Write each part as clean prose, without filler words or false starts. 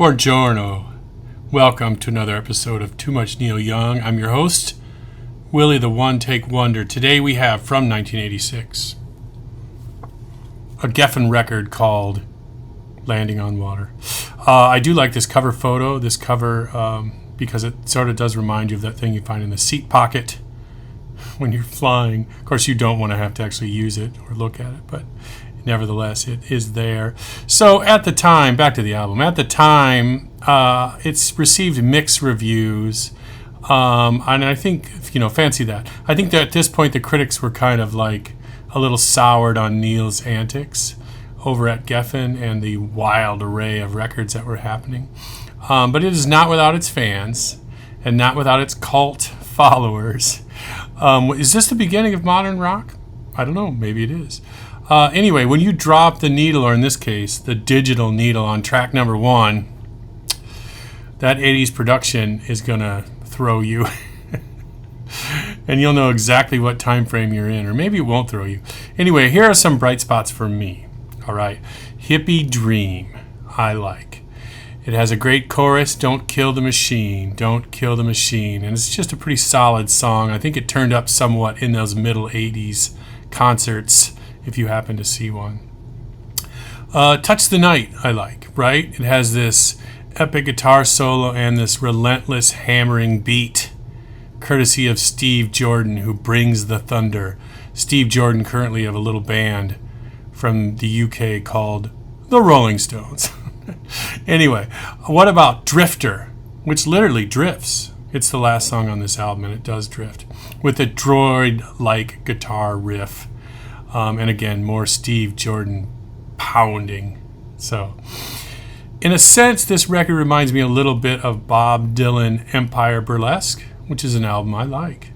Buongiorno. Welcome to another episode of Too Much Neil Young. I'm your host, Willie the One Take Wonder. Today we have from 1986 a Geffen record called Landing on Water. I do like this cover photo, because it sort of does remind you of that thing you find in the seat pocket when you're flying. Of course, you don't want to have to actually use it or look at it, but nevertheless, it is there. So at the time, back to the album, it's received mixed reviews. And I think, fancy that. I think that at this point, the critics were kind of like a little soured on Neil's antics over at Geffen and the wild array of records that were happening. But it is not without its fans and not without its cult followers. Is this the beginning of modern rock? I don't know. Maybe it is. Anyway, when you drop the needle, or in this case, the digital needle on track number 1, that 80s production is going to throw you. And you'll know exactly what time frame you're in, or maybe it won't throw you. Anyway, here are some bright spots for me. All right. Hippie Dream, I like. It has a great chorus, don't kill the machine, don't kill the machine. And it's just a pretty solid song. I think it turned up somewhat in those middle 80s concerts, if you happen to see one. Touch the Night, I like, right? It has this epic guitar solo and this relentless hammering beat, courtesy of Steve Jordan, who brings the thunder. Steve Jordan, currently of a little band from the UK called the Rolling Stones. Anyway, what about Drifter, which literally drifts? It's the last song on this album, and it does drift, with a droid-like guitar riff. And again, more Steve Jordan pounding. So, in a sense, this record reminds me a little bit of Bob Dylan Empire Burlesque, which is an album I like,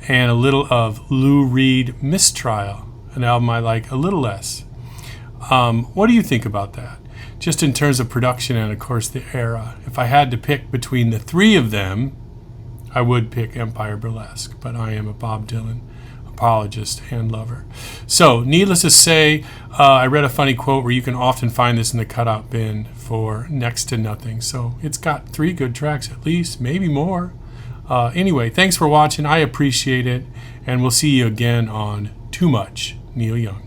and a little of Lou Reed Mistrial, an album I like a little less. What do you think about that? Just in terms of production and, of course, the era. If I had to pick between the three of them, I would pick Empire Burlesque, but I am a Bob Dylan apologist and lover. So, needless to say, I read a funny quote where you can often find this in the cutout bin for next to nothing. So, it's got 3 good tracks at least, maybe more. Anyway, thanks for watching. I appreciate it, and we'll see you again on Too Much Neil Young.